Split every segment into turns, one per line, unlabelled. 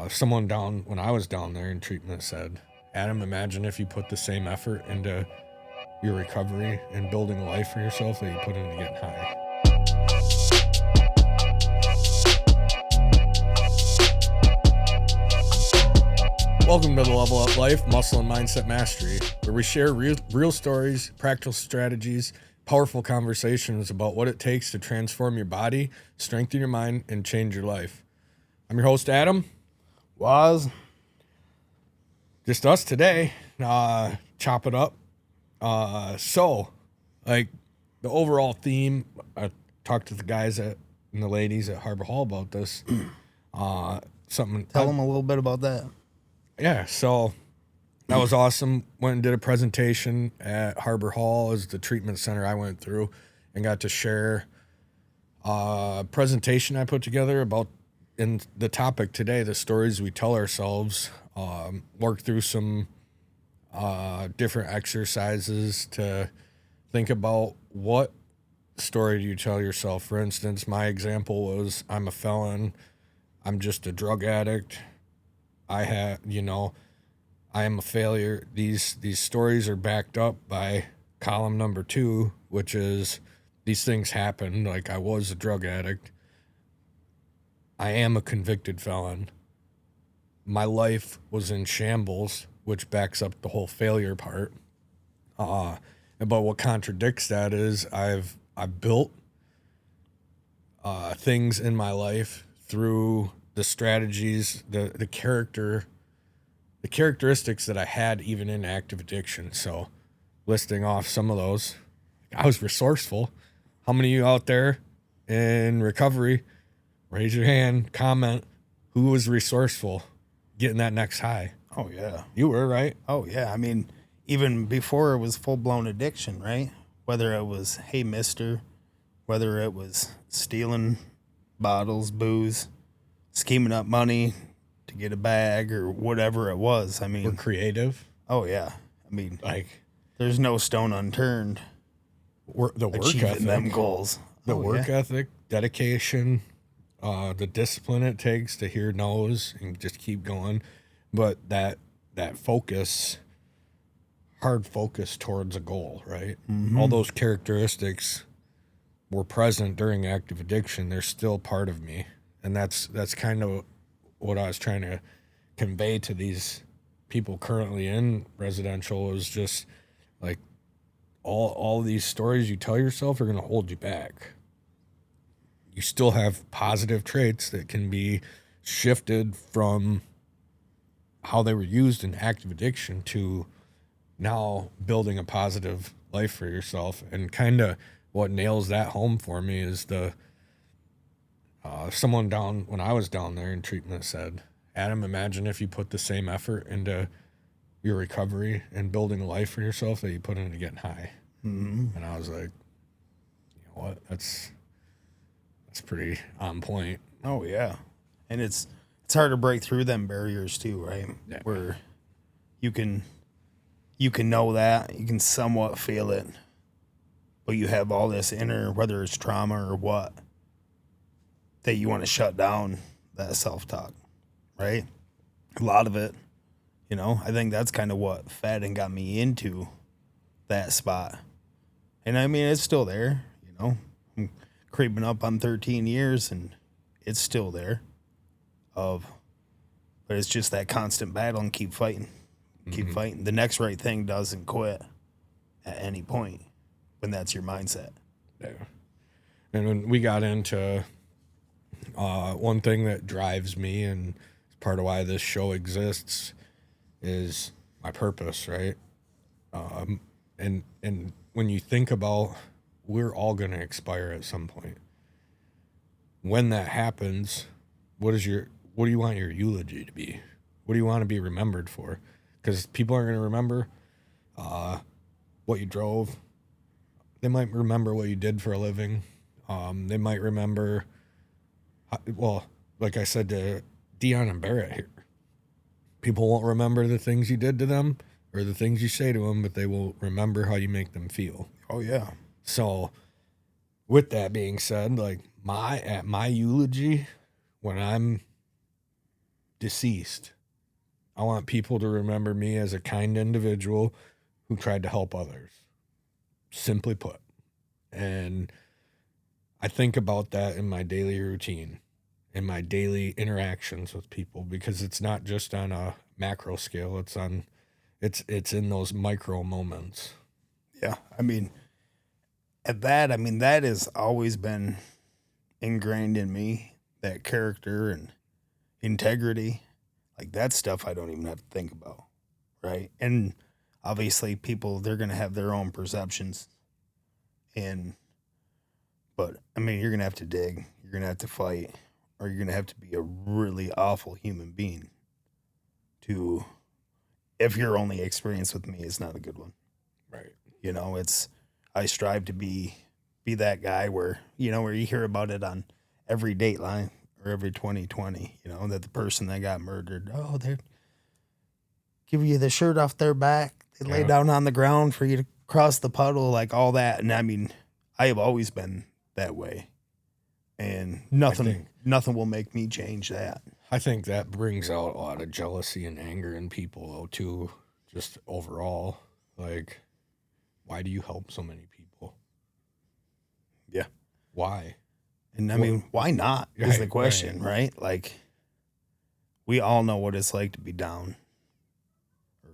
Someone down when I was down there in treatment said, Adam, imagine if you put the same effort into your recovery and building a life for yourself that you put into getting high. Welcome to the Level Up Life, Muscle and Mindset Mastery, where we share real stories, practical strategies, powerful conversations about what it takes to transform your body, strengthen your mind, and change your life. I'm your host, Adam.
Waz.
Just us today. Chop it up. So, the overall theme, I talked to the guys and the ladies at Harbor Hall about this.
Tell them a little bit about that.
Yeah, so that was awesome. Went and did a presentation at Harbor Hall as the treatment center I went through and got to share a presentation I put together about, in the topic today, the stories we tell ourselves, work through some different exercises to think about what story do you tell yourself. For instance, my example was I'm a felon. I'm just a drug addict. I am a failure. These stories are backed up by column number 2, which is these things happen. Like, I was a drug addict. I am a convicted felon. My life was in shambles, which backs up the whole failure part. But what contradicts that is I've built things in my life through the strategies, the characteristics that I had even in active addiction. So, listing off some of those, I was resourceful. How many of you out there in recovery, raise your hand, comment, who was resourceful getting that next high?
Oh, yeah.
You were, right?
Oh, yeah. I mean, even before it was full-blown addiction, right? Whether it was, hey, mister, whether it was stealing bottles, booze, scheming up money to get a bag or whatever it was. I mean,
We're creative.
Oh, yeah. I mean,
Like,
there's no stone unturned
the work
achieving
ethic,
them goals.
the work ethic, dedication, the discipline it takes to hear no's and just keep going. But that focus, hard focus towards a goal, right?
Mm-hmm.
All those characteristics were present during active addiction. They're still part of me. And that's kind of what I was trying to convey to these people currently in residential, is just like all these stories you tell yourself are going to hold you back. You still have positive traits that can be shifted from how they were used in active addiction to now building a positive life for yourself. And kind of what nails that home for me is someone down when I was down there in treatment said, Adam, imagine if you put the same effort into your recovery and building a life for yourself that you put into getting high.
Mm-hmm.
And I was like, you know what? That's pretty on point.
Oh, yeah. And it's hard to break through them barriers too, right?
Yeah.
Where you can know that, you can somewhat feel it, but you have all this inner, whether it's trauma or what, that you want to shut down that self-talk, right? A lot of it, I think that's kind of what fed and got me into that spot. And I mean, it's still there, I'm creeping up on 13 years and it's still there. But it's just that constant battle and keep fighting. Keep fighting. The next right thing doesn't quit at any point when that's your mindset.
Yeah. And when we got into one thing that drives me and part of why this show exists is my purpose, right? And when you think about, we're all going to expire at some point. When that happens, what do you want your eulogy to be? What do you want to be remembered for? Because people aren't going to remember what you drove. They might remember what you did for a living. They might remember, like I said to Dion and Barrett here, people won't remember the things you did to them or the things you say to them, but they will remember how you make them feel.
Oh, yeah.
So with that being said, like my eulogy, when I'm deceased. I want people to remember me as a kind individual who tried to help others, simply put. And I think about that in my daily routine, in my daily interactions with people, because it's not just on a macro scale. It's in those micro moments.
Yeah. I mean, that has always been ingrained in me, that character and integrity. Like, that stuff I don't even have to think about, right? And obviously people, they're going to have their own perceptions. But I mean, you're going to have to dig, you're going to have to fight, or you're going to have to be a really awful human being to, if your only experience with me is not a good one.
Right.
You know, I strive to be that guy where you hear about it on every Dateline or every 2020, that the person that got murdered, they're give you the shirt off their back. They lay down on the ground for you to cross the puddle, like all that. And I mean, I have always been that way, and nothing will make me change that.
I think that brings out a lot of jealousy and anger in people, though, too, just overall. Like, why do you help so many people?
Yeah.
Why?
And I mean, why not is the question, right? Like, we all know what it's like to be down, or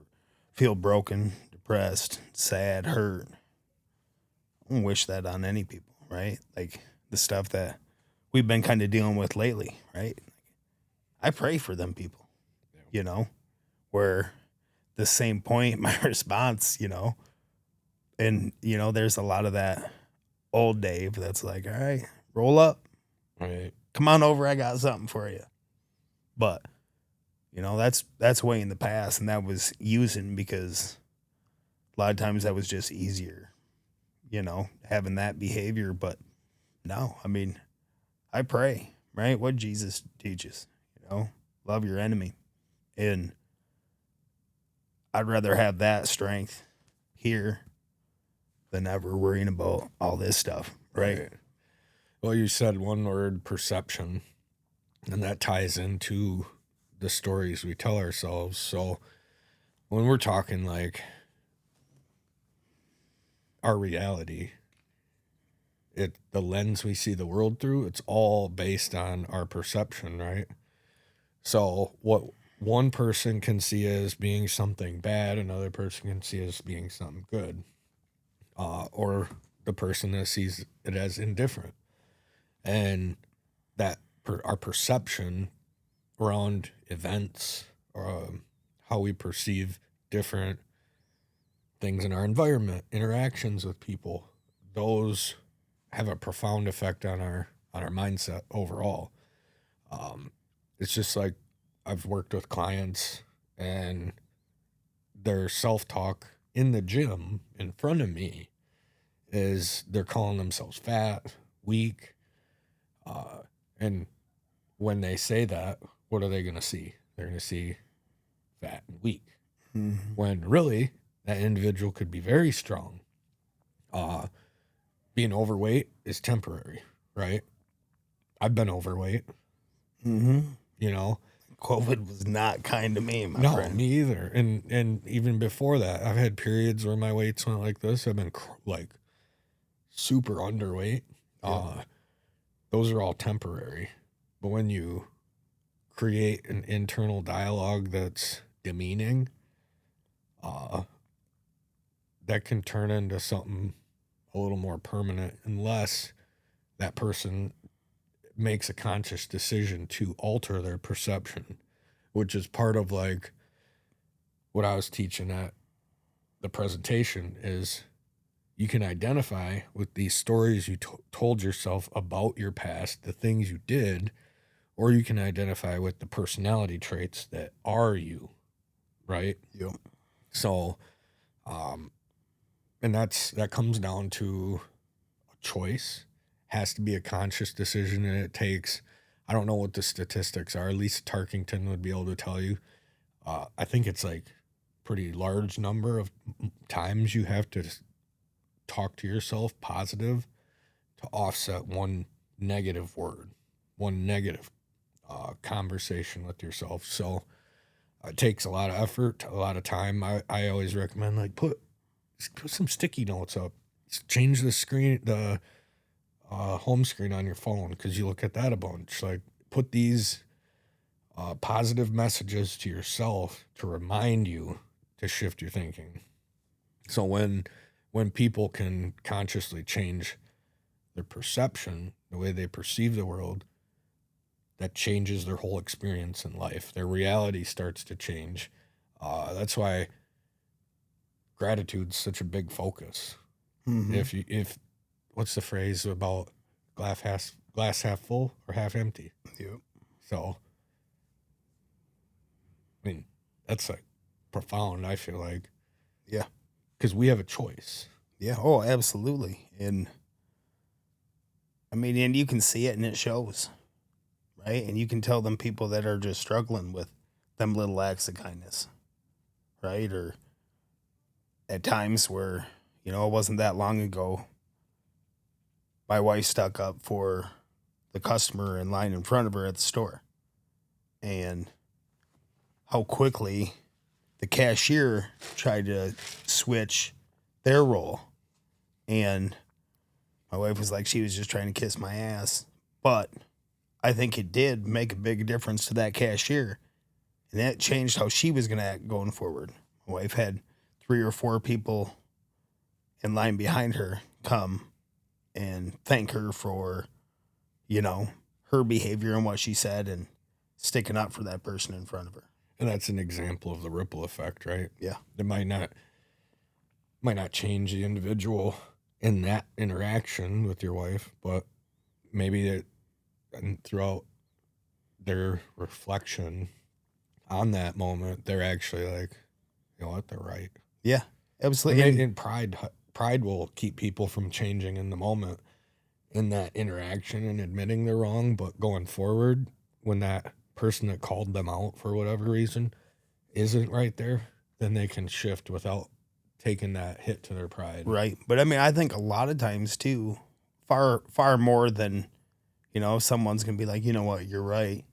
feel broken, depressed, sad, hurt. I don't wish that on any people, right? Like, the stuff that we've been kind of dealing with lately, right? I pray for them people, where the same point, my response, and, there's a lot of that old Dave that's like, all right, roll up.
Right.
Come on over. I got something for you. But, that's way in the past, and that was using because a lot of times that was just easier, having that behavior. But no, I mean, I pray, right? What Jesus teaches, love your enemy. And I'd rather have that strength here than ever worrying about all this stuff, right?
Well, you said one word, perception, and that ties into the stories we tell ourselves. So when we're talking like our reality, the lens we see the world through, it's all based on our perception, right? So what one person can see as being something bad, another person can see as being something good, or the person that sees it as indifferent. And that our perception around events, or how we perceive different things in our environment, interactions with people, those have a profound effect on our mindset overall. It's just like I've worked with clients, and their self-talk in the gym in front of me is they're calling themselves fat, weak, and when they say that, what are they going to see? They're going to see fat and weak. Mm-hmm. When really that individual could be very strong. Being overweight is temporary, right? I've been overweight.
Mm-hmm.
COVID
was not kind to me, my friend.
No, me either. And even before that, I've had periods where my weight's went like this. I've been like super underweight. Yeah. Those are all temporary. But when you create an internal dialogue that's demeaning, that can turn into something a little more permanent, unless that person makes a conscious decision to alter their perception, which is part of like what I was teaching at the presentation. Is you can identify with these stories you told yourself about your past, the things you did, or you can identify with the personality traits that are you, right?
Yep.
So, and that comes down to a choice. Has to be a conscious decision, and it takes, I don't know what the statistics are, Lisa Tarkington would be able to tell you. I think it's like pretty large number of times you have to talk to yourself positive to offset one negative word, one negative conversation with yourself. So it takes a lot of effort, a lot of time. I always recommend like put some sticky notes up. Change the screen, the home screen on your phone, because you look at that a bunch. Like put these positive messages to yourself to remind you to shift your thinking. So when people can consciously change their perception, the way they perceive the world, that changes their whole experience in life. Their reality starts to change. That's why gratitude's such a big focus.
Mm-hmm.
If what's the phrase about glass half full or half empty?
Yep.
So, I mean, that's like profound. I feel like,
Yeah.
because we have a choice.
Yeah. Oh, absolutely. And I mean, and you can see it and it shows, right? And you can tell them people that are just struggling with them little acts of kindness, right? Or at times where, it wasn't that long ago, my wife stuck up for the customer in line in front of her at the store. And how quickly the cashier tried to switch their role. And my wife was like, she was just trying to kiss my ass. But I think it did make a big difference to that cashier. And that changed how she was going to act going forward. My wife had 3 or 4 people in line behind her come and thank her for, her behavior and what she said and sticking up for that person in front of her.
And that's an example of the ripple effect, right?
Yeah.
It might not change the individual in that interaction with your wife, but maybe and throughout their reflection on that moment, they're actually like, you know what, they're right.
Yeah, absolutely.
And pride will keep people from changing in the moment, in that interaction, and admitting they're wrong. But going forward, when that person that called them out for whatever reason isn't right there, then they can shift without taking that hit to their pride.
Right. But I mean, I think a lot of times too, far, far more than, someone's going to be like, you know what, you're right.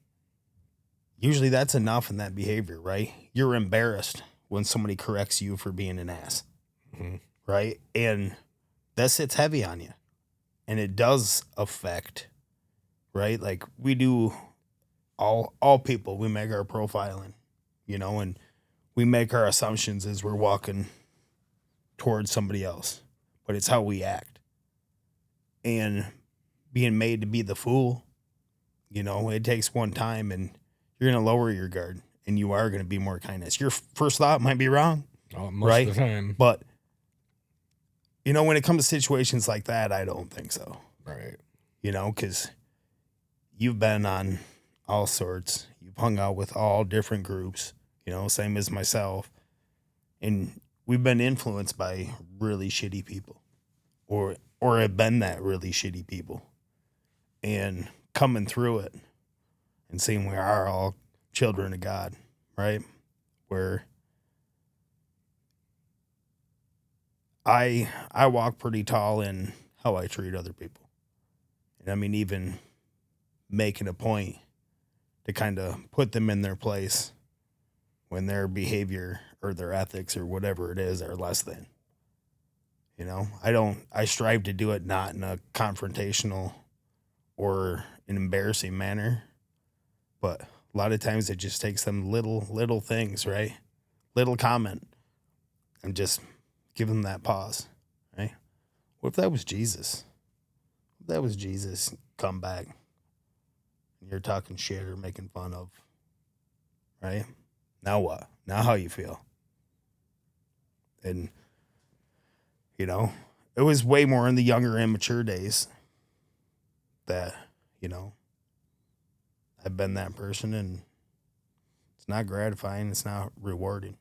Usually that's enough in that behavior, right? You're embarrassed when somebody corrects you for being an ass, right? And that sits heavy on you. And it does affect, right? Like we do all people, we make our profiling, and we make our assumptions as we're walking towards somebody else, but it's how we act. And being made to be the fool, it takes one time and you're going to lower your guard and you are going to be more kindness. Your first thought might be wrong,
Most
right?
of the time.
But, when it comes to situations like that, I don't think so.
Right.
Because you've been on all sorts. You've hung out with all different groups, same as myself. And we've been influenced by really shitty people or have been that really shitty people. And coming through it and seeing we are all children of God, right? Where I walk pretty tall in how I treat other people. And I mean, even making a point to kind of put them in their place when their behavior or their ethics or whatever it is are less than. I strive to do it not in a confrontational or an embarrassing manner, but a lot of times it just takes them little things, right? Little comment and just give them that pause, right? What if that was Jesus? What if that was Jesus come back and you're talking shit or making fun of, right? Now what? Now how you feel? And, it was way more in the younger, immature days that, I've been that person and it's not gratifying. It's not rewarding.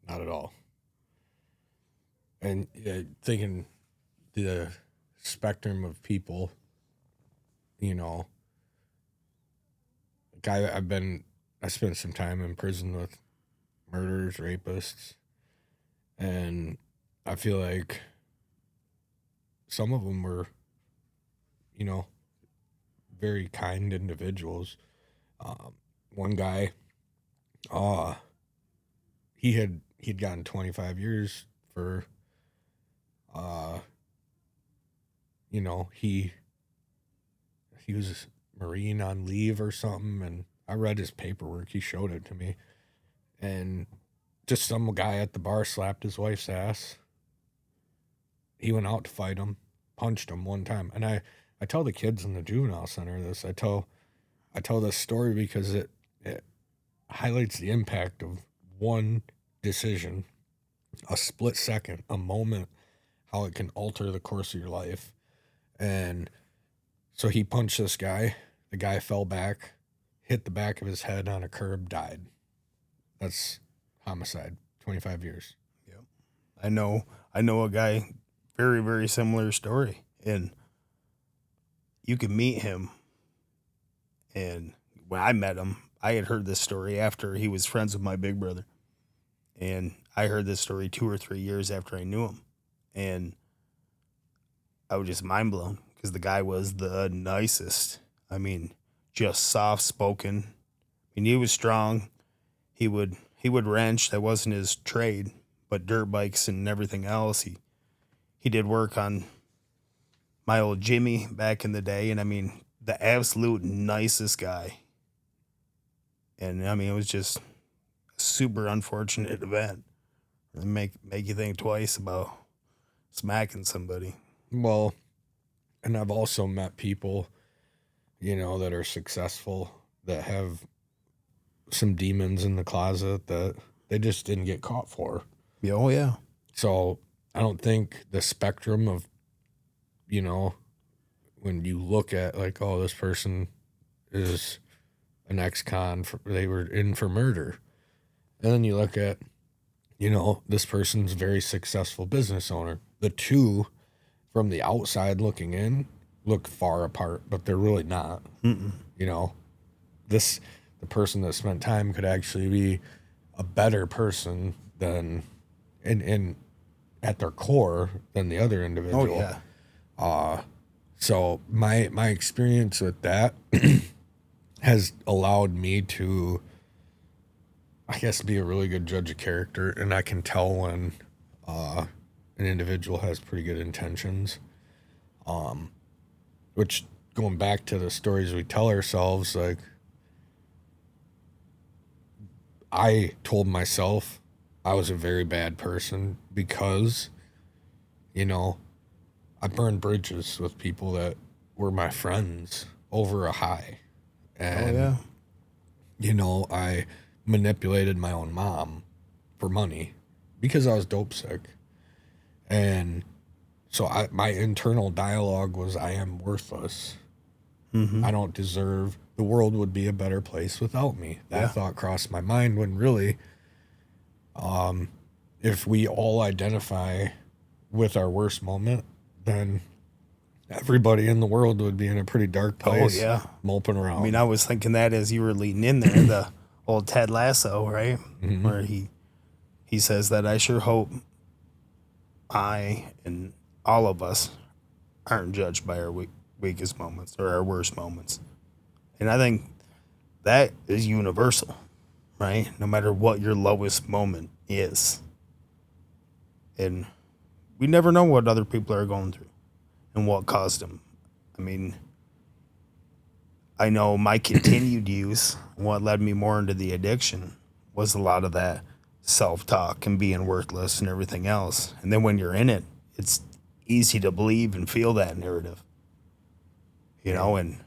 Not at all. And thinking the spectrum of people, like I spent some time in prison with murderers, rapists, and I feel like some of them were, very kind individuals. One guy, he'd gotten 25 years for, you know, he was Marine on leave or something, and I read his paperwork. He showed it to me, and just some guy at the bar slapped his wife's ass. He went out to fight him, punched him one time, and I tell the kids in the juvenile center this. I tell this story because it highlights the impact of one decision, a split second, a moment, how it can alter the course of your life. And so he punched this guy. The guy fell back, hit the back of his head on a curb, died. That's homicide, 25 years.
Yep. I know a guy, very, very similar story. And you can meet him. And when I met him, I had heard this story after he was friends with my big brother. And I heard this story 2 or 3 years after I knew him. And I was just mind blown because the guy was the nicest. I mean, just soft spoken. I mean, he was strong. He would wrench. That wasn't his trade, but dirt bikes and everything else. He did work on my old Jimmy back in the day. And I mean, the absolute nicest guy. And I mean, it was just a super unfortunate event. It make you think twice about smacking somebody.
Well, and I've also met people, you know, that are successful that have some demons in the closet that they just didn't get caught for.
Yeah, oh yeah.
So I don't think the spectrum of, you know, when you look at like, oh, this person is an ex-con, they were in for murder. And then you look at, you know, this person's a very successful business owner. The two, from the outside looking in, look far apart, but they're really not.
Mm-mm.
You know, the person that spent time could actually be a better person than, in at their core, than the other individual.
Oh yeah.
So my experience with that has allowed me to, I guess, be a really good judge of character, and I can tell when an individual has pretty good intentions. Which, going back to the stories we tell ourselves, like, I told myself I was a very bad person because, you know, I burned bridges with people that were my friends over a high. And, you know, I manipulated my own mom for money because I was dope sick. And so my internal dialogue was, I am worthless.
Mm-hmm.
I don't deserve, the world would be a better place without me. That thought crossed my mind when really, if we all identify with our worst moment, then everybody in the world would be in a pretty dark place.
Oh, yeah.
Moping around.
I mean, I was thinking that as you were leading in there, the old Ted Lasso, right?
Mm-hmm.
Where he says that I sure hope I and all of us aren't judged by our weakest moments or our worst moments. And I think that is universal, right? No matter what your lowest moment is. And we never know what other people are going through and what caused them. I mean, I know my continued use, what led me more into the addiction, was a lot of that self-talk and being worthless and everything else. And then when you're in it, it's easy to believe and feel that narrative, you know, and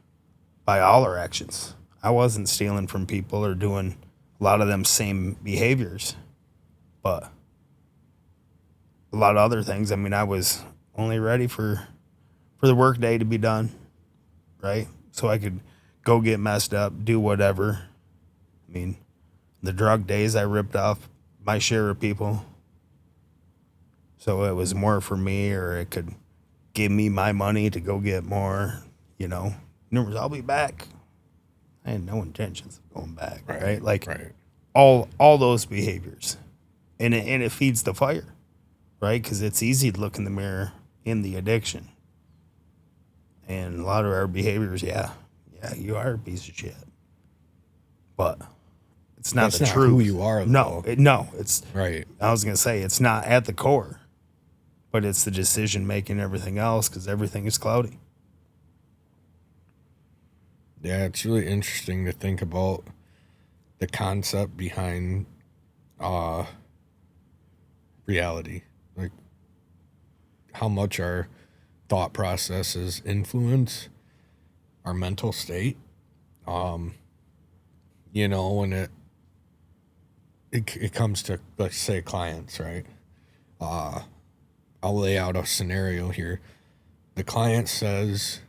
by all our actions. I wasn't stealing from people or doing a lot of them same behaviors, but a lot of other things. I mean, I was only ready for the work day to be done, right? So I could go get messed up, do whatever. I mean, the drug days, I ripped off my share of people. So it was more for me, or it could give me my money to go get more, you know. Numbers, I'll be back. I had no intentions of going back, right? Like all those behaviors. And it feeds the fire, right? Because it's easy to look in the mirror in the addiction. And a lot of our behaviors, yeah, you are a piece of shit. But it's not
That's
the
not
truth.
who you are,
No,
though.
it's.
Right.
I was gonna say it's not at the core, but it's the decision making, everything else, because everything is cloudy.
Yeah, it's really interesting to think about the concept behind reality. Like how much our thought processes influence our mental state. You know, when it comes to, let's say, clients, right? I'll lay out a scenario here. The client says,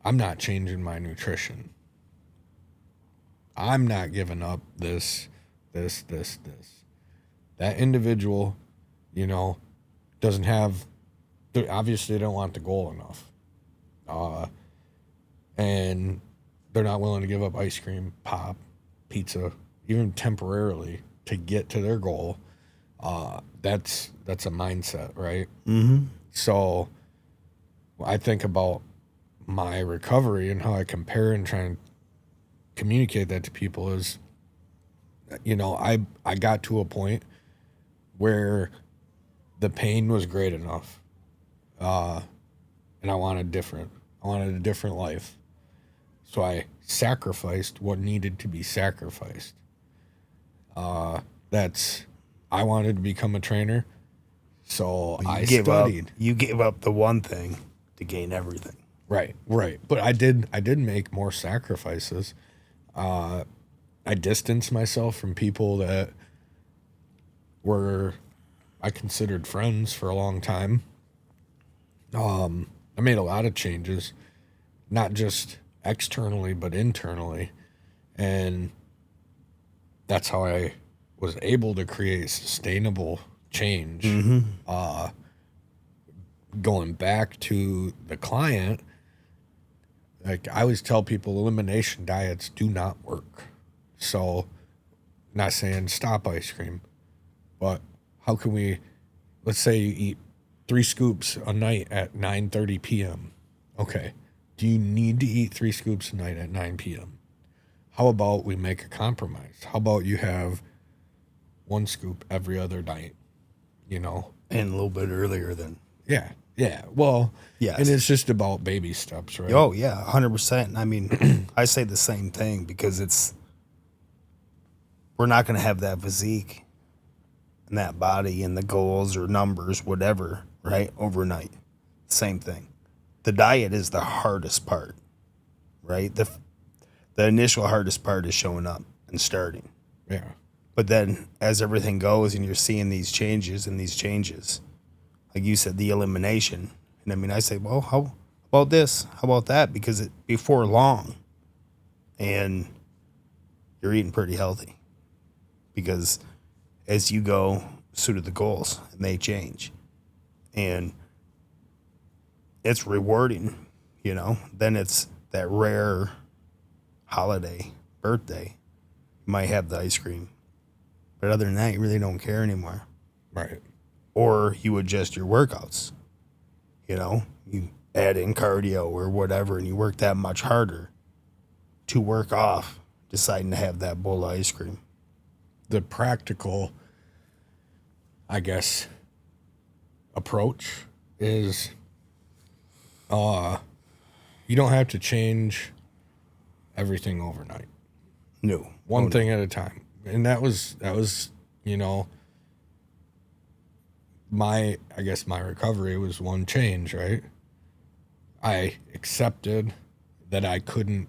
I'm not changing my nutrition. I'm not giving up this. That individual, you know, doesn't have, obviously they don't want the goal enough. And they're not willing to give up ice cream, pop, pizza, even temporarily to get to their goal. That's a mindset, right?
Mm-hmm.
So I think about my recovery and how I compare and try and communicate that to people is, you know, I got to a point where the pain was great enough. And I wanted different. I wanted a different life. So I sacrificed what needed to be sacrificed. I wanted to become a trainer. So I studied.
You gave up the one thing to gain everything.
Right. But I did make more sacrifices. I distanced myself from people that I considered friends for a long time. I made a lot of changes, not just externally, but internally. And that's how I was able to create sustainable change.
Mm-hmm.
Going back to the client, like I always tell people, elimination diets do not work. So, not saying stop ice cream, but how can we, let's say you eat 3 scoops a night at 9:30 p.m. Okay. Do you need to eat 3 scoops a night at 9 p.m.? How about we make a compromise? How about you have 1 scoop every other night, you know?
And a little bit earlier than.
Yeah. Well,
yes.
And it's just about baby steps, right?
Oh, yeah, 100%. I mean, I say the same thing because we're not going to have that physique and that body and the goals or numbers, whatever, right, overnight. Same thing. The diet is the hardest part, right? The initial hardest part is showing up and starting.
Yeah.
But then as everything goes and you're seeing these changes, like you said, the elimination. And I mean, I say, well, how about this? How about that? Because before long, and you're eating pretty healthy. Because as you go, so do the goals, and they change. And it's rewarding, you know. Then it's that rare holiday, birthday. You might have the ice cream. But other than that, you really don't care anymore.
Right.
Or you adjust your workouts. You know, you add in cardio or whatever, and you work that much harder to work off deciding to have that bowl of ice cream.
The practical, I guess, approach is you don't have to change everything overnight.
No.
One thing at a time. And that was, you know, my recovery was one change, right? I accepted that I couldn't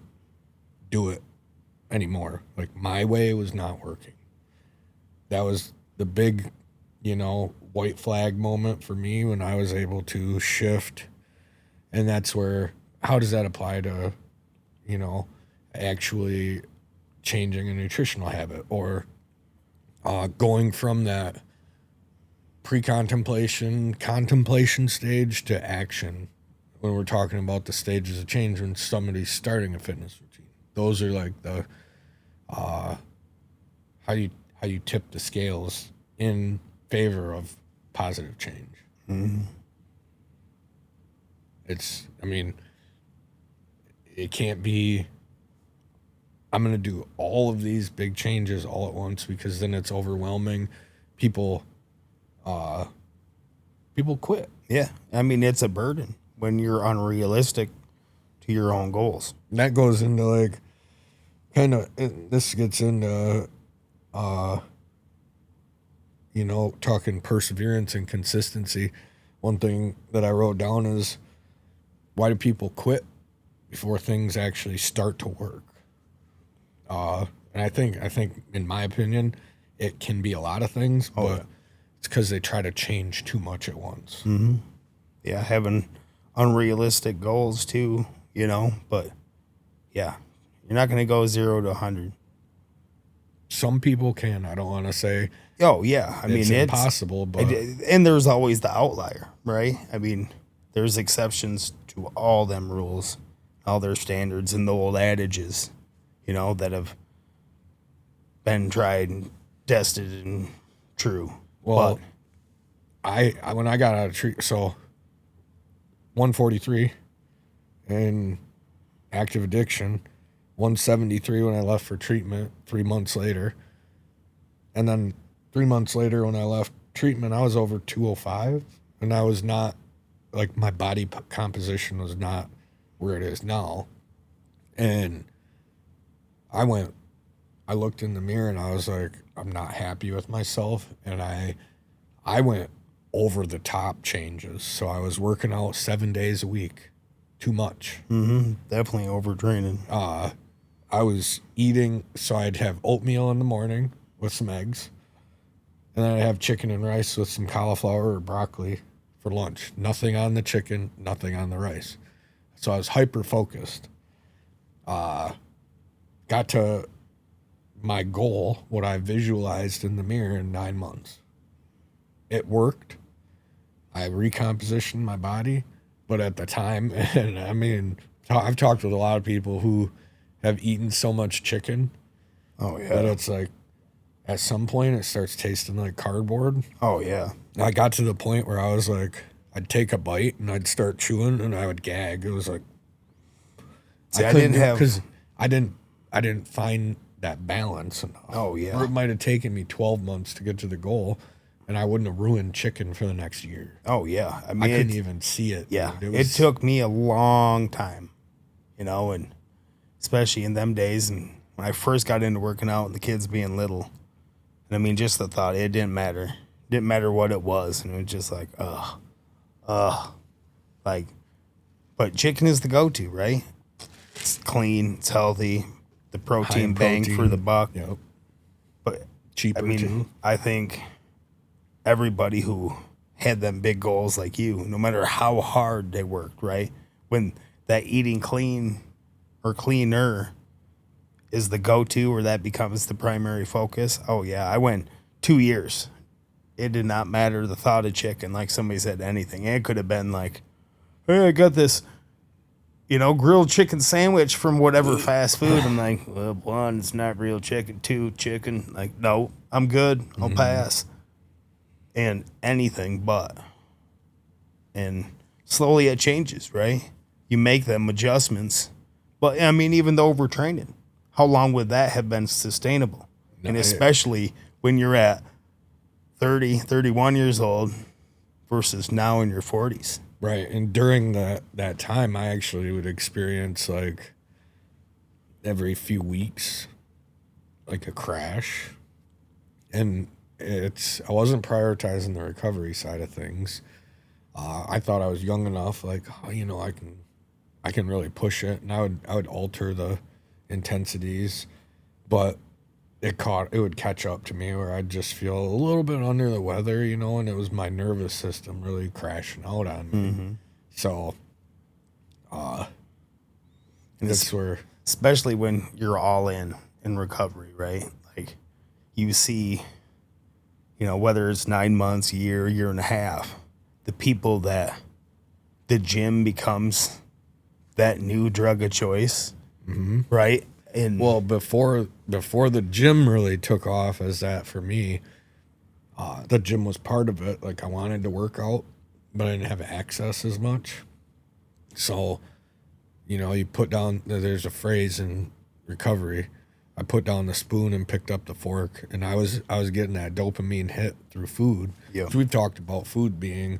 do it anymore. Like my way was not working. That was the big, you know, white flag moment for me when I was able to shift. And that's where, how does that apply to, you know, actually changing a nutritional habit or going from that contemplation stage to action when we're talking about the stages of change when somebody's starting a fitness routine. Those are like the how you tip the scales in favor of positive change.
Mm-hmm.
it can't be, I'm going to do all of these big changes all at once, because then it's overwhelming. People quit.
Yeah. I mean, it's a burden when you're unrealistic to your own goals.
And that goes into like, this gets into, talking perseverance and consistency. One thing that I wrote down is, why do people quit before things actually start to work? And I think in my opinion, it can be a lot of things, but it's because they try to change too much at once.
Mm-hmm. Yeah, having unrealistic goals too, but yeah, you're not going to go 0 to 100.
Some people can. I don't want to say.
Oh yeah, I mean it's
impossible, but
and there's always the outlier, right? I mean, there's exceptions to all them rules, all their standards, and the old adages, that have been tried and tested and true.
Well, I when I got out of treatment, so 143 in active addiction, 173 when I left for treatment 3 months later, and then 3 months later when I left treatment, I was over 205, and I was not, like, my body composition was not where it is now. And I looked in the mirror and I was like, I'm not happy with myself. And I went over the top changes. So I was working out 7 days a week, too much.
Mm-hmm. Definitely overtraining.
I was eating, so I'd have oatmeal in the morning with some eggs, and then I'd have chicken and rice with some cauliflower or broccoli for lunch. Nothing on the chicken, nothing on the rice. So I was hyper focused. Got to my goal, what I visualized in the mirror, in 9 months. It worked. I recompositioned my body, but at the time, and I mean, I've talked with a lot of people who have eaten so much chicken.
Oh yeah.
That it's like, at some point it starts tasting like cardboard.
Oh yeah.
I got to the point where I was like, I'd take a bite and I'd start chewing and I would gag. It was like,
see, I didn't have,
because I didn't find that balance enough.
Oh yeah.
Or it might have taken me 12 months to get to the goal, and I wouldn't have ruined chicken for the next year.
Oh yeah. I mean,
I couldn't even see it.
Yeah.
Dude.
It took me a long time, and especially in them days, and when I first got into working out and the kids being little. And I mean, just the thought, it didn't matter. It didn't matter what it was. And it was just like, but chicken is the go-to, right? It's clean, it's healthy, the protein bang for the buck.
Yep.
But
Cheaper too.
I think everybody who had them big goals like you, no matter how hard they worked, right? When that eating clean or cleaner is the go-to, or that becomes the primary focus. Oh yeah, I went 2 years. It did not matter the thought of chicken, like somebody said anything. It could have been like, hey, I got this, grilled chicken sandwich from whatever fast food. I'm like, well, 1, it's not real chicken. 2, chicken. Like, no, I'm good. I'll pass. And anything but. And slowly it changes, right? You make them adjustments. But, I mean, even the overtraining, how long would that have been sustainable? And especially when you're at 30, 31 years old versus now in your 40s.
Right. And during that time, I actually would experience, like, every few weeks, like, a crash. And I wasn't prioritizing the recovery side of things. I thought I was young enough, like, I can really push it, and I would alter the intensities, but it would catch up to me where I'd just feel a little bit under the weather, and it was my nervous system really crashing out on me. Mm-hmm. So, that's where,
especially when you're all in recovery, right? Like, you see, whether it's 9 months, a year and a half, the people that the gym becomes that new drug of choice,
mm-hmm.
right?
Well, before the gym really took off as that for me, the gym was part of it. Like, I wanted to work out, but I didn't have access as much. So You know, you put down, there's a phrase in recovery, I put down the spoon and picked up the fork, and I was getting that dopamine hit through food.
Yeah.
So we've talked about food being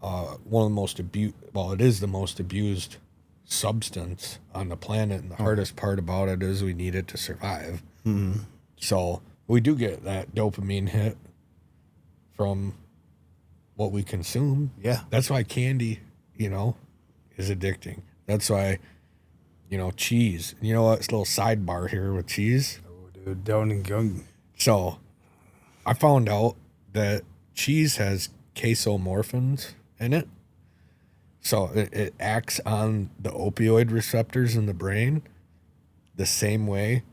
one of the most it is the most abused substance on the planet, and the hardest part about it is we need it to survive.
Mm-hmm.
So we do get that dopamine hit from what we consume.
Yeah.
That's why candy, you know, is addicting. That's why, you know, cheese. You know what? It's a little sidebar here with cheese.
Oh, dude, don't go.
So I found out that cheese has casomorphins in it. So it acts on the opioid receptors in the brain the same way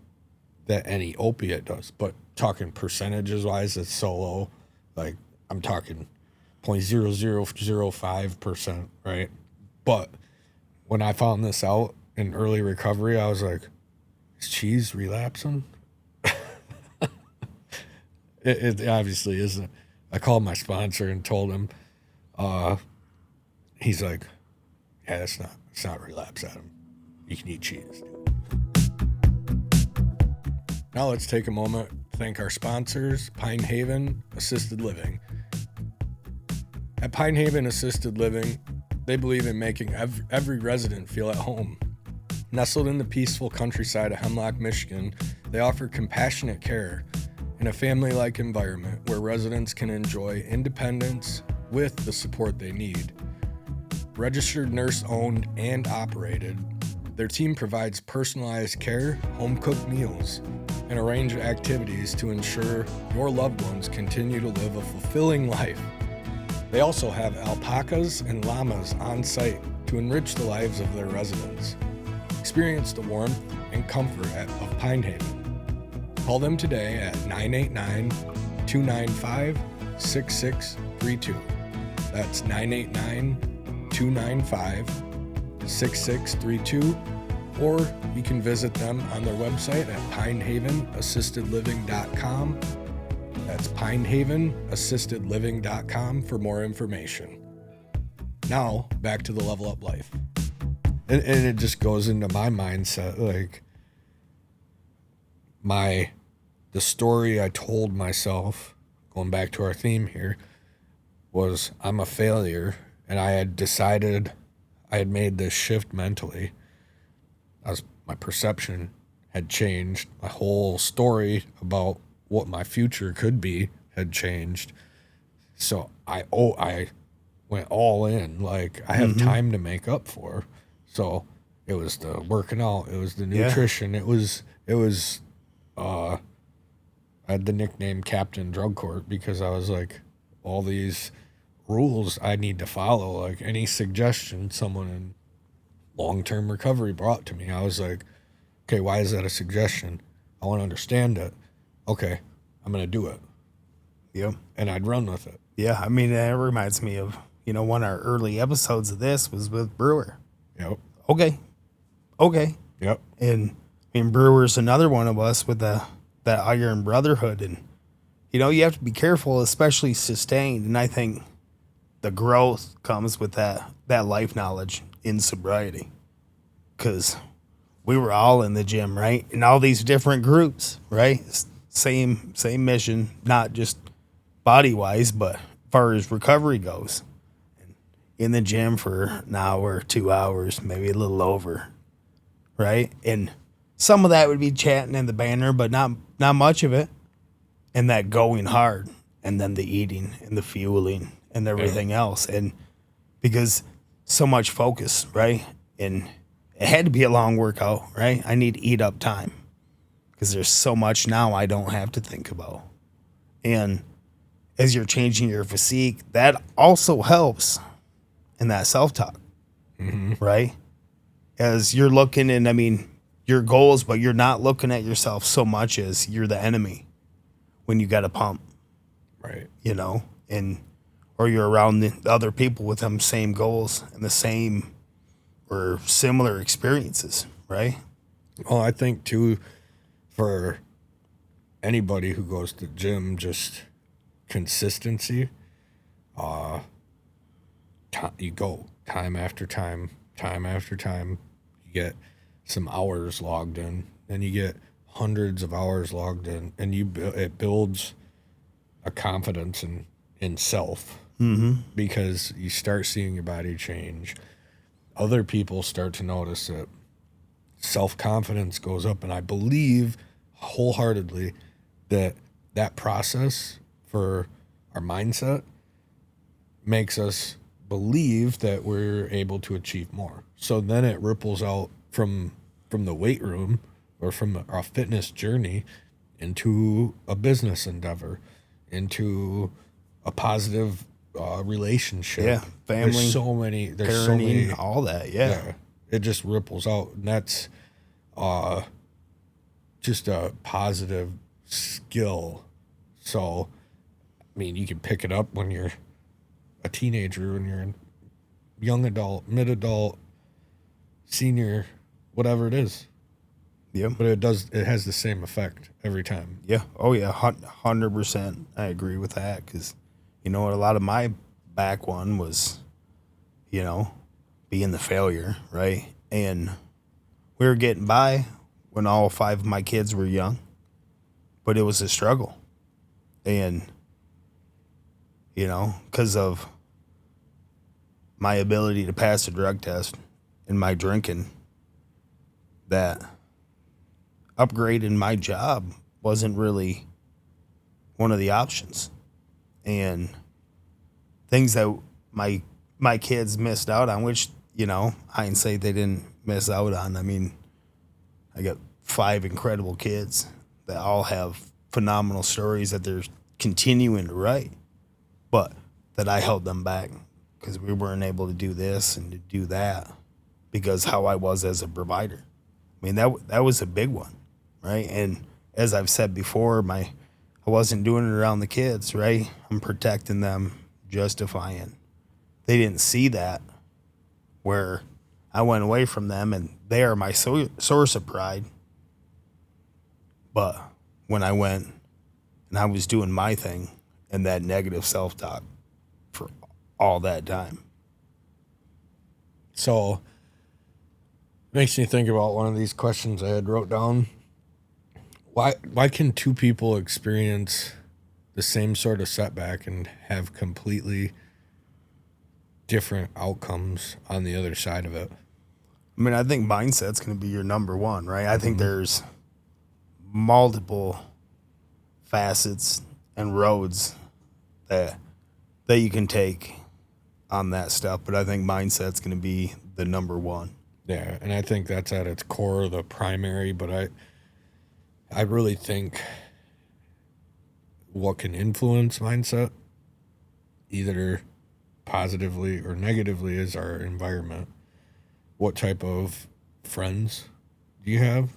that any opiate does. But talking percentages wise, it's so low. Like, I'm talking 0.0005%, right? But when I found this out in early recovery, I was like, is cheese relapsing? It obviously isn't. I called my sponsor and told him, he's like, yeah, it's not relapse, Adam. You can eat cheese. Now let's take a moment to thank our sponsors, Pine Haven Assisted Living. At Pine Haven Assisted Living, they believe in making every resident feel at home. Nestled in the peaceful countryside of Hemlock, Michigan, they offer compassionate care in a family-like environment where residents can enjoy independence with the support they need. Registered nurse-owned and operated, their team provides personalized care, home-cooked meals, and a range of activities to ensure your loved ones continue to live a fulfilling life. They also have alpacas and llamas on site to enrich the lives of their residents. Experience the warmth and comfort of Pine Haven. Call them today at 989-295-6632. That's 989-295-6632. Or you can visit them on their website at pinehavenassistedliving.com. That's pinehavenassistedliving.com for more information. Now, back to the Level Up Life. And it just goes into my mindset, like, the story I told myself, going back to our theme here, was I'm a failure, and I had decided, I had made this shift mentally. My perception had changed. My whole story about what my future could be had changed. So I went all in. Like, I have time to make up for. So it was the working out. It was the nutrition. It was I had the nickname Captain Drug Court because I was like, all these rules I need to follow. Like, any suggestion someone in long-term recovery brought to me, I was like, okay, why is that a suggestion? I want to understand it. Okay, I'm going to do it.
Yep.
And I'd run with it.
Yeah, I mean, that reminds me of, one of our early episodes of this was with Brewer.
Yep.
Okay.
Yep.
And Brewer's another one of us with that Iron Brotherhood. And, you have to be careful, especially sustained. And I think the growth comes with that life knowledge in sobriety. Because we were all in the gym, right? In all these different groups, right? Same mission, not just body-wise, but as far as recovery goes. In the gym for an hour, 2 hours, maybe a little over, right? And some of that would be chatting and the banter, but not much of it. And that going hard, and then the eating and the fueling and everything else. And because so much focus, right? And it had to be a long workout, right? I need eat up time because there's so much now I don't have to think about. And as you're changing your physique, that also helps in that self-talk, right? As you're looking in, your goals, but you're not looking at yourself so much as you're the enemy when you got a pump,
right?
Or you're around the other people with them same goals and the same or similar experiences, right?
Well, I think too, for anybody who goes to the gym, just consistency. You go time after time, get some hours logged in, then you get hundreds of hours logged in, and it builds a confidence in self, because you start seeing your body change. Other people start to notice it. Self-confidence goes up, and I believe wholeheartedly that process for our mindset makes us believe that we're able to achieve more. So then it ripples out from the weight room or from our fitness journey into a business endeavor, into a positive relationship.
Yeah, family,
There's so many,
all that. Yeah.
it just ripples out, and that's just a positive skill. So, I mean, you can pick it up when you're a teenager, when you're a young adult, mid-adult, senior, whatever it is.
Yeah.
But it has the same effect every time.
Yeah. Oh, yeah. 100%. I agree with that, because, a lot of my back one was, being the failure, right? And we were getting by when all 5 of my kids were young, but it was a struggle. And, because of my ability to pass a drug test and my drinking, that upgrade in my job wasn't really one of the options. And things that my kids missed out on, which, hindsight, they didn't miss out on. I mean, I got 5 incredible kids that all have phenomenal stories that they're continuing to write, but that I held them back because we weren't able to do this and to do that because how I was as a provider. I mean, that was a big one, right? And as I've said before, I wasn't doing it around the kids, right? I'm protecting them, justifying. They didn't see that, where I went away from them, and they are my source of pride. But when I went and I was doing my thing, and that negative self-talk for all that time.
So, makes me think about one of these questions I had wrote down. Why can 2 people experience the same sort of setback and have completely different outcomes on the other side of it?
I mean, I think mindset's going to be your number one, right? I think there's multiple facets and roads that you can take on that stuff, but I think mindset's going to be the number one.
Yeah, and I think that's at its core, the primary, but I really think what can influence mindset, either positively or negatively, is our environment. What type of friends do you have?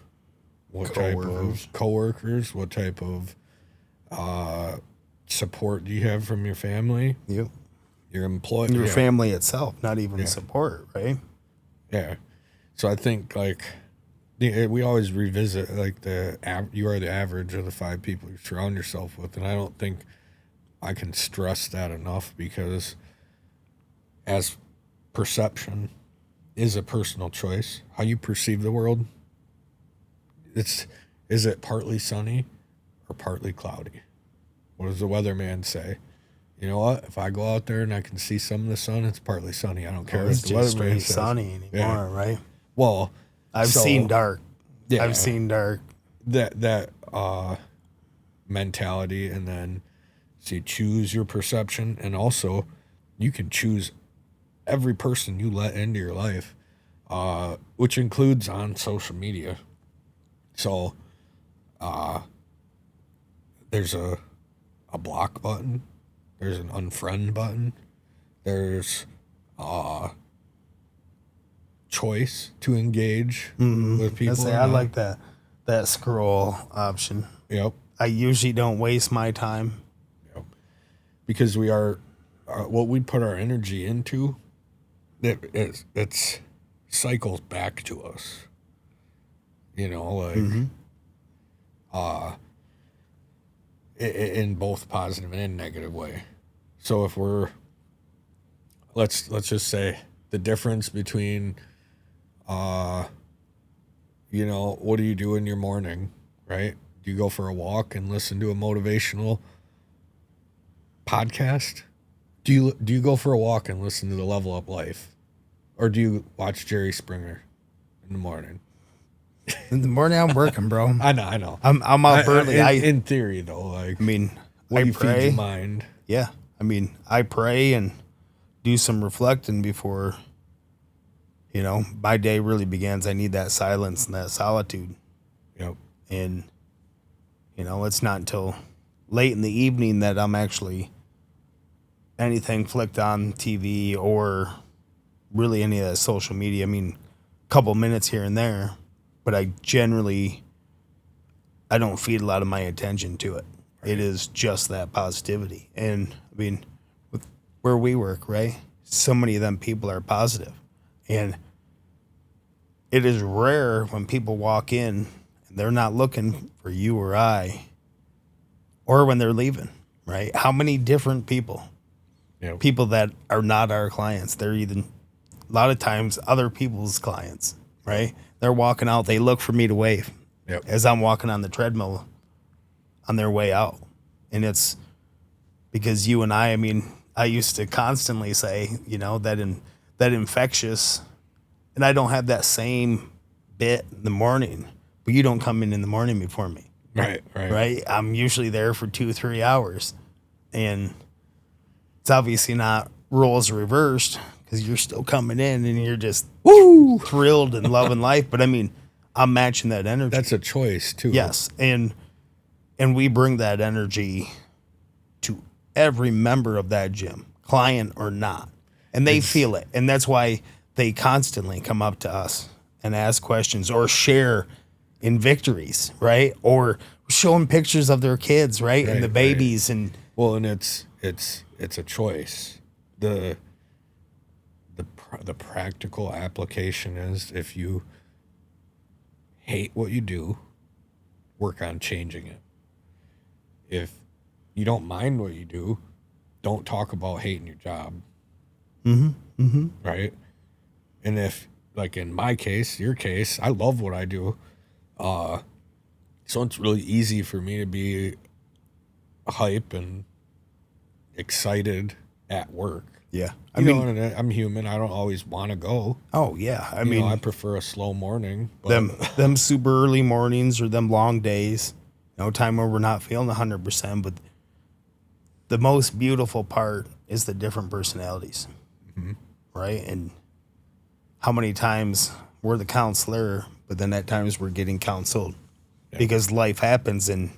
What type of coworkers? What type of support do you have from your family?
Yep.
Your employer,
your family itself, not even support, right?
Yeah. So I think we always revisit you are the average of the 5 people you surround yourself with, and I don't think I can stress that enough, because as perception is a personal choice, how you perceive the world. Is it partly sunny or partly cloudy? What does the weatherman say? You know what? If I go out there and I can see some of the sun, it's partly sunny. I don't care.
It's
what the
just
weatherman
straight
says.
sunny anymore, right?
Well,
I've seen dark.
Yeah,
I've seen dark.
That mentality, and then so you choose your perception, and also you can choose every person you let into your life, which includes on social media. So there's a block button, there's an unfriend button, there's choice to engage with people.
I like that scroll option.
Yep.
I usually don't waste my time.
Yep. Because we are what we put our energy into, it's cycles back to us. In both positive and negative way. So if let's just say the difference between You know, what do you do in your morning, right? Do you go for a walk and listen to a motivational podcast? Do you go for a walk and listen to the Level Up Life? Or do you watch Jerry Springer in the morning?
In the morning, I'm working, bro.
I know.
I'm up early.
In theory, though, like,
I mean,
what
I
do you feed
pray.
your mind?
Yeah. I mean, I pray and do some reflecting before, my day really begins. I need that silence and that solitude.
Yep.
And, it's not until late in the evening that I'm actually anything flicked on TV or really any of that social media. I mean, a couple minutes here and there, but I don't feed a lot of my attention to it. Right. It is just that positivity. And I mean, with where we work, right? So many of them people are positive. And it is rare when people walk in and they're not looking for you or I, or when they're leaving, right? How many different people, people that are not our clients, they're even a lot of times other people's clients, right? They're walking out. They look for me to wave as I'm walking on the treadmill on their way out. And it's because you and I mean, I used to constantly say, that infectious, and I don't have that same bit in the morning, but you don't come in the morning before me. Right. I'm usually there for 2-3 hours, and it's obviously not roles reversed because you're still coming in and you're just thrilled and loving life. But I mean, I'm matching that energy.
That's a choice too.
Yes, and we bring that energy to every member of that gym, client or not, and they feel it, and that's why they constantly come up to us and ask questions or share in victories, right? Or showing pictures of their kids, right? And the babies and
it's a choice. The practical application is, if you hate what you do, work on changing it. If you don't mind what you do, don't talk about hating your job. Right? And if, like in my case, your case, I love what I do. So it's really easy for me to be hype and excited at work.
Yeah.
I mean, I'm human. I don't always want to go.
Oh, yeah. I mean,
I prefer a slow morning. But
them super early mornings or them long days, time where we're not feeling 100%. But the most beautiful part is the different personalities, right? And how many times we're the counselor, but then at times we're getting counseled because life happens. And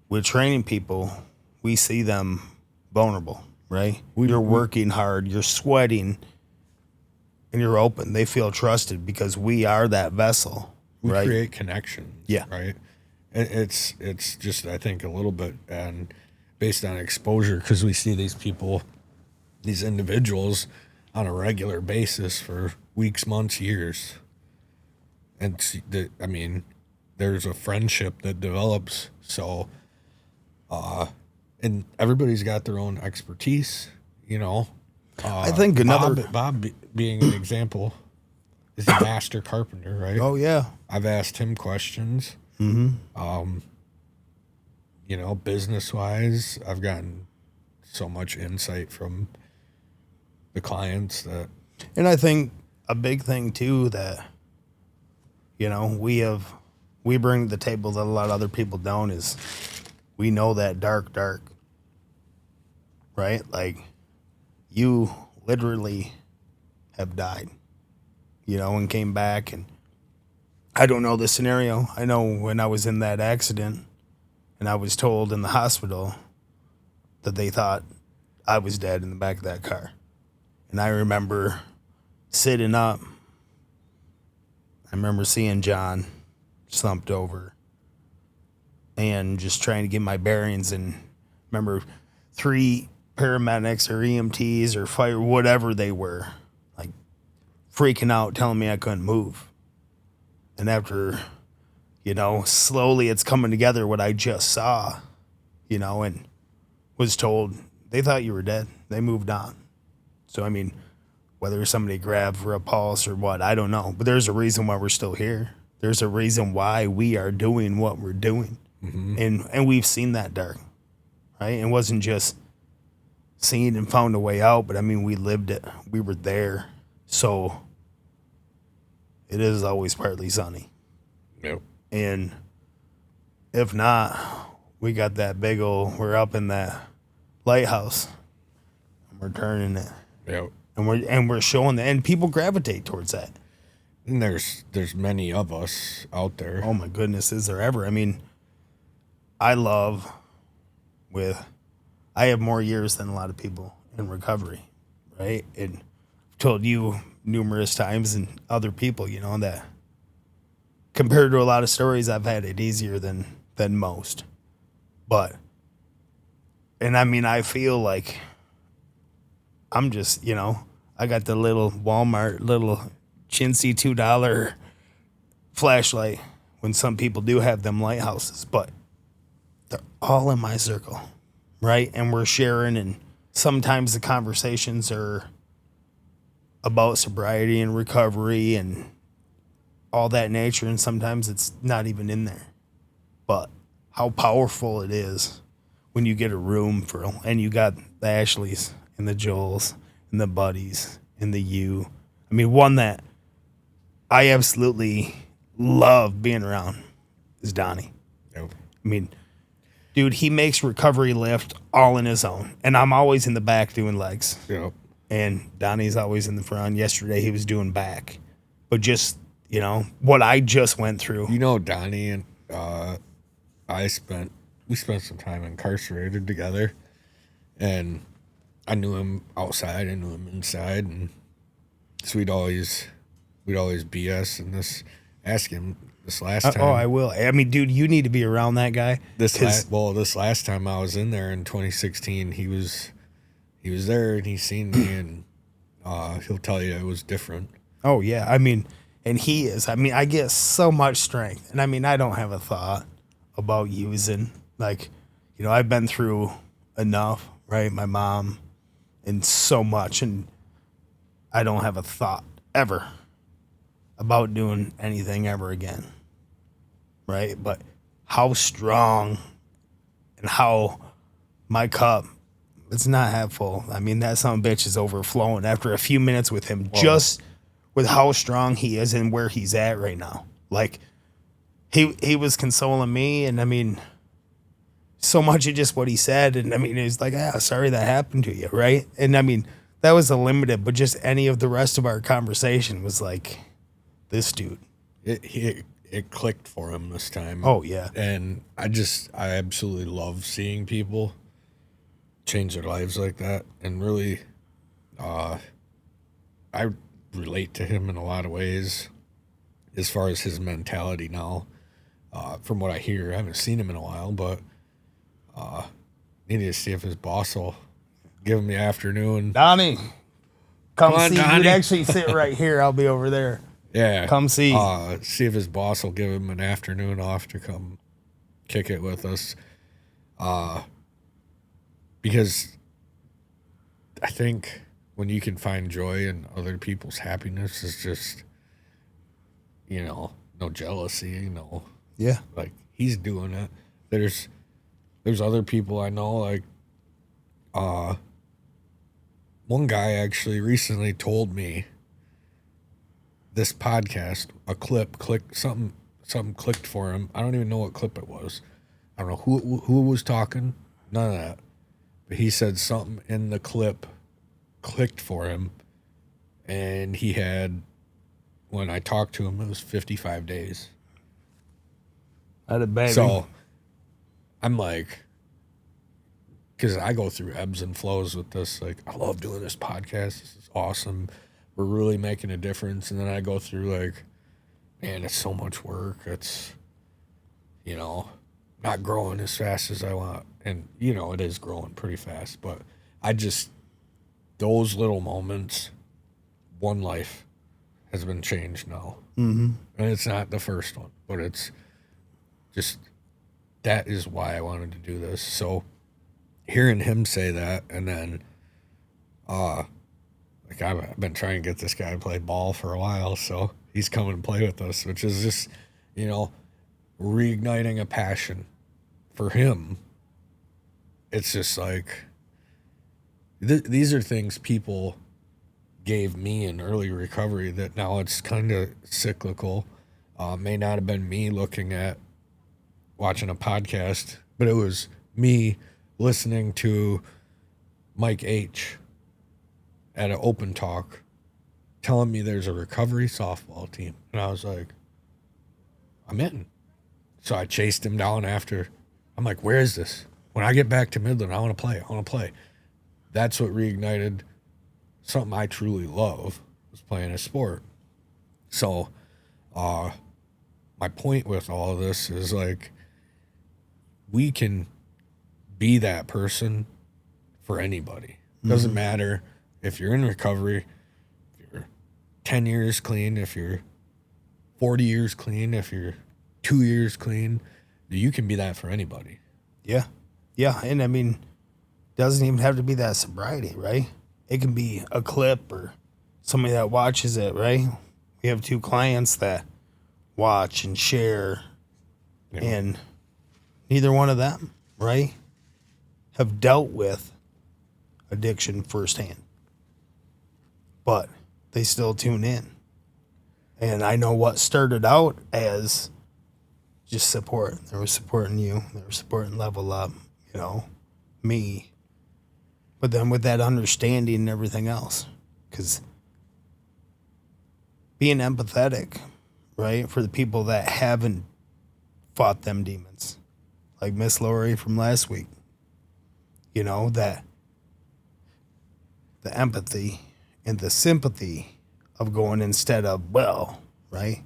with training people, we see them vulnerable, right? You're working hard, you're sweating, and you're open. They feel trusted because we are that vessel.
We
right?
create connection.
Yeah.
Right. It's just, I think, a little bit and based on exposure, because we see these people, these individuals on a regular basis for weeks, months, years. And there's a friendship that develops. So, and everybody's got their own expertise,
I think another
Bob being an example is a master carpenter, right?
Oh yeah.
I've asked him questions. Business wise, I've gotten so much insight from the clients that.
And I think a big thing too that, we bring to the table that a lot of other people don't is we know that dark, right? Like you literally have died, and came back. And I don't know the scenario. I know when I was in that accident and I was told in the hospital that they thought I was dead in the back of that car. And I remember sitting up. I remember seeing John slumped over and just trying to get my bearings. And remember 3 paramedics or EMTs or fire, whatever they were, like freaking out, telling me I couldn't move. And after, slowly it's coming together what I just saw, and was told they thought you were dead. They moved on. So, I mean, whether somebody grabbed for a pulse or what, I don't know. But there's a reason why we're still here. There's a reason why we are doing what we're doing. And we've seen that dark, right? It wasn't just seen and found a way out, but I mean, we lived it. We were there. So it is always partly sunny.
Yep.
And if not, we got that big old, we're up in that lighthouse and we're turning it.
Yep.
And we're showing that, and people gravitate towards that.
And there's many of us out there.
Oh my goodness, is there ever? I mean, I have more years than a lot of people in recovery, right? And I've told you numerous times and other people, you know, that compared to a lot of stories, I've had it easier than most. But, and I mean, I feel like I'm just, you know, I got the little Walmart, little chintzy $2 flashlight when some people do have them lighthouses, but they're all in my circle, right? And we're sharing, and sometimes the conversations are about sobriety and recovery and all that nature, and sometimes it's not even in there. But how powerful it is when you get a room for, and you got the Ashleys and the Joels and the Buddies and the you. I mean, one that I absolutely love being around is Donnie.
Yep.
I mean, dude, he makes recovery lift all in his own. And I'm always in the back doing legs.
Yep.
And Donnie's always in the front. Yesterday he was doing back. But just, you know, what I just went through.
You know, Donnie and we spent some time incarcerated together. And I knew him outside, I knew him inside, and so we'd always BS and ask him this last time.
Oh, I will. I mean, dude, you need to be around that guy.
This last time I was in there in 2016, he was there and he seen me, and he'll tell you it was different.
Oh yeah, I mean, and he is. I mean, I get so much strength, and I mean, I don't have a thought about using, like, you know, I've been through enough, right? My mom, and so much, and I don't have a thought ever about doing anything ever again, right? But how strong and how my cup, it's not half full. I mean, that son of a bitch is overflowing after a few minutes with him, just with how strong he is and where he's at right now. Like, he was consoling me, and I mean, so much of just what he said, and I mean, it was like, sorry that happened to you, right? And I mean, that was a limited, but just any of the rest of our conversation was like, this dude.
It clicked for him this time.
Oh, yeah.
And I absolutely love seeing people change their lives like that. And really, I relate to him in a lot of ways as far as his mentality now. From what I hear, I haven't seen him in a while, but need to see if his boss will give him the afternoon.
Donnie, come
on,
see.
Donnie.
You'd actually sit right here. I'll be over there.
Yeah.
Come see.
See if his boss will give him an afternoon off to come kick it with us. Because I think when you can find joy in other people's happiness, is just, you know, no jealousy, you know.
Yeah.
Like, he's doing it. There's other people I know, like, one guy actually recently told me this podcast, a clip, something clicked for him. I don't even know what clip it was. I don't know who was talking, none of that. But he said something in the clip clicked for him, and he had, when I talked to him, it was 55 days.
Had a baby.
So I'm like, because I go through ebbs and flows with this. Like, I love doing this podcast. This is awesome. We're really making a difference. And then I go through, like, man, it's so much work. It's, you know, not growing as fast as I want. And, you know, it is growing pretty fast. But I just, those little moments, one life has been changed now.
Mm-hmm.
And it's not the first one, but it's just, that is why I wanted to do this. So hearing him say that, and then, like Like, I've been trying to get this guy to play ball for a while, so he's coming to play with us, which is just, reigniting a passion for him. It's just like, these are things people gave me in early recovery that now it's kind of cyclical. May not have been me watching a podcast, but it was me listening to Mike H. at an open talk telling me there's a recovery softball team. And I was like, I'm in. So I chased him down after. I'm like, where is this? When I get back to Midland, I want to play. That's what reignited something I truly love, was playing a sport. So my point with all of this is, like, we can be that person for anybody. Doesn't matter if you're in recovery, if you're 10 years clean, if you're 40 years clean, if you're 2 years clean, you can be that for anybody.
Yeah. Yeah. And I mean, doesn't even have to be that sobriety, right? It can be a clip or somebody that watches it, right? We have 2 clients that watch and share, and neither one of them, right, have dealt with addiction firsthand. But they still tune in. And I know what started out as just support. They were supporting you. They were supporting Level Up, me. But then with that understanding and everything else, because being empathetic, right, for the people that haven't fought them demons, like Miss Lori from last week, that the empathy and the sympathy of going instead of, right?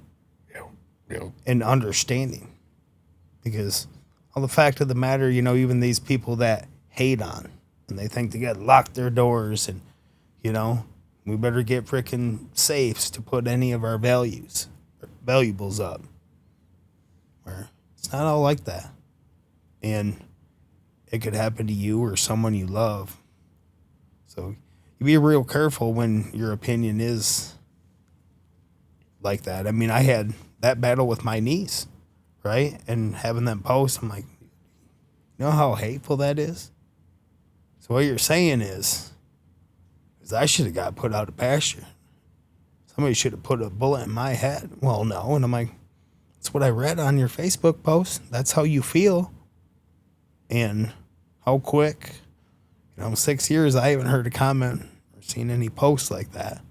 Yeah.
And understanding. Because all the fact of the matter, even these people that hate on and they think they got to lock their doors and, we better get freaking safes to put any of our valuables up. Where it's not all like that. And it could happen to you or someone you love. So you be real careful when your opinion is like that. I mean, I had that battle with my niece, right? And having them post, I'm like, you know how hateful that is? So what you're saying is I should have got put out of pasture. Somebody should have put a bullet in my head. Well, no. And I'm like, that's what I read on your Facebook post. That's how you feel. And how quick, 6 years, I haven't heard a comment or seen any posts like that.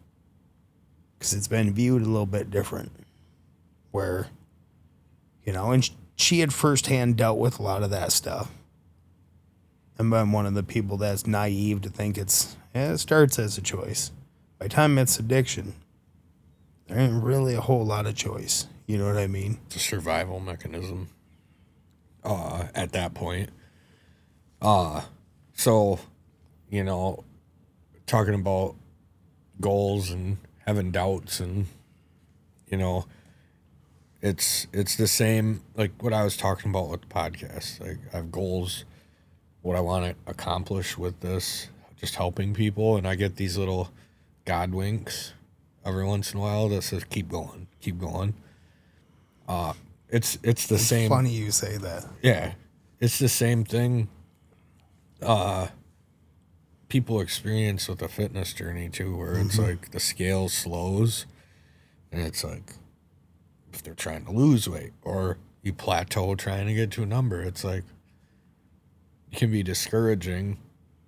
Because it's been viewed a little bit different. Where, and she had firsthand dealt with a lot of that stuff. And I'm one of the people that's naive to think it starts as a choice. By the time it's addiction, there ain't really a whole lot of choice. You know what I mean?
It's a survival mechanism at that point. So, talking about goals and having doubts and, it's the same, like what I was talking about with the podcast. Like, I have goals, what I want to accomplish with this, just helping people, and I get these little God winks every once in a while that says, keep going. It's the same.
Funny you say that.
Yeah. It's the same thing people experience with a fitness journey too, where it's like the scale slows, and it's like if they're trying to lose weight or you plateau trying to get to a number, it's like it can be discouraging,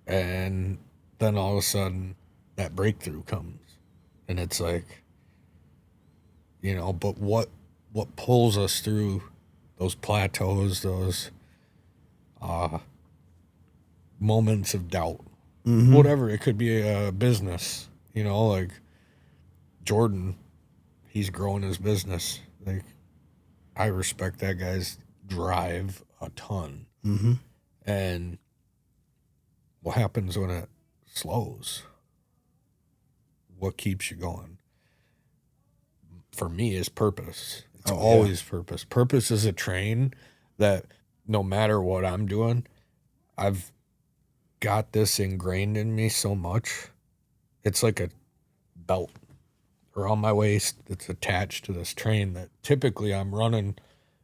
and then all of a sudden that breakthrough comes, and it's like, but what pulls us through those plateaus, those moments of doubt, whatever it could be, a business, like Jordan, he's growing his business. Like, I respect that guy's drive a ton. And what happens when it slows? What keeps you going? For me, is purpose. It's always purpose. Purpose is a train that no matter what I'm doing, I've got this ingrained in me so much. It's like belt around my waist that's attached to this train that typically I'm running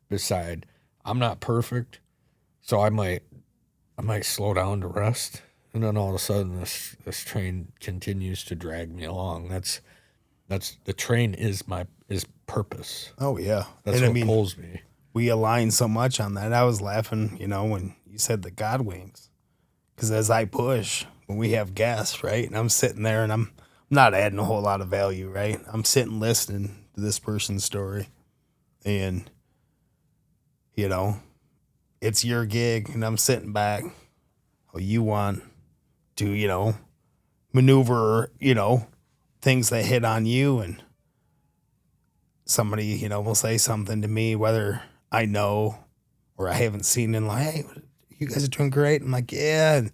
beside. I'm not perfect, so I might slow down to rest, and then all of a sudden this train continues to drag me along. That's the train is purpose.
Oh yeah,
That's
and
what pulls me.
We align so much on that. I was laughing, when you said the God wings, because as I push, when we have guests, right, and I'm sitting there and I'm not adding a whole lot of value, right? I'm sitting listening to this person's story, and it's your gig, and I'm sitting back. Oh, you want to, maneuver, things that hit on you, and somebody, will say something to me, whether I know or I haven't seen in like, hey, you guys are doing great. I'm like, yeah. And,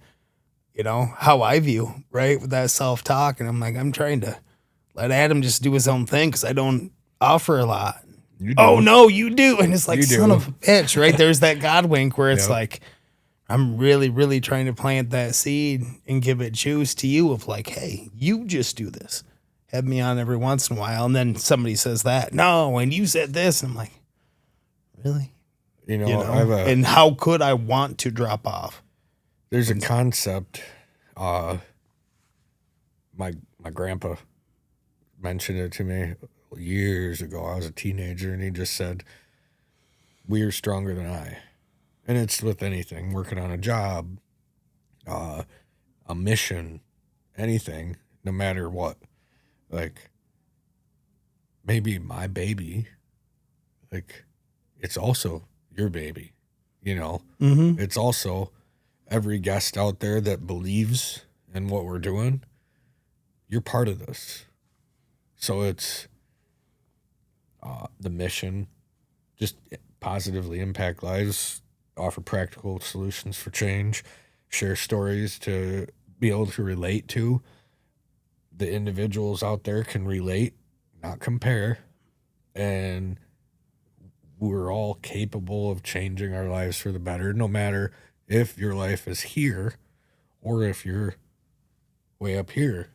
how I view, right, with that self-talk. And I'm like, I'm trying to let Adam just do his own thing because I don't offer a lot. Oh, no, you do. And it's like, son of a bitch, right? There's that God wink where it's like, I'm really, really trying to plant that seed and give it juice to you of like, hey, you just do this. Have me on every once in a while. And then somebody says that. No, and you said this. And I'm like, really? And how could I want to drop off?
There's a concept. My grandpa mentioned it to me years ago. I was a teenager, and he just said, "We're stronger than I." And it's with anything, working on a job, a mission, anything, no matter what. Like, maybe my baby, like, it's also your baby,
Mm-hmm.
It's also every guest out there that believes in what we're doing. You're part of this. So it's the mission, just positively impact lives, offer practical solutions for change, share stories to be able to relate to. The individuals out there can relate, not compare, and we're all capable of changing our lives for the better, no matter if your life is here or if you're way up here.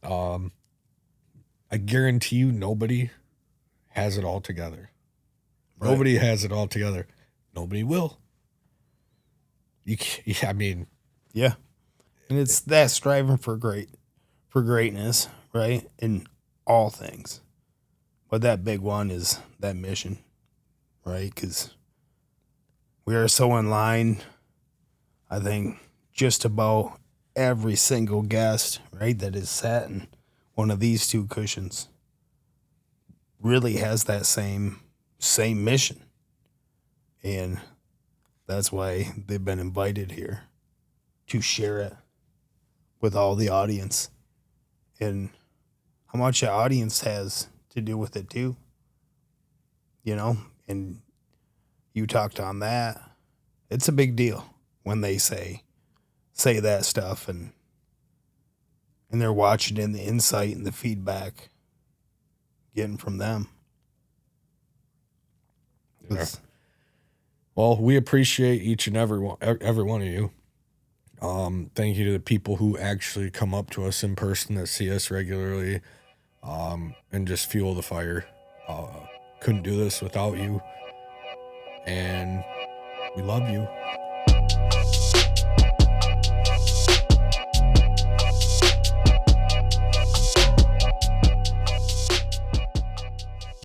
I guarantee you nobody has it all together. Right. Nobody has it all together. Nobody will.
Yeah. And it's that striving for greatness, right? In all things. But that big one is that mission, right? Because we are so in line, I think, just about every single guest, right, that is sat in one of these two cushions really has that same mission. And that's why they've been invited here to share it with all the audience. And how much the audience has to do with it too. And you talked on that. It's a big deal when they say that stuff and they're watching in the insight and the feedback getting from them.
Yeah. Well, we appreciate each and every one of you. Thank you to the people who actually come up to us in person that see us regularly, and just fuel the fire. Couldn't do this without you, and we love you.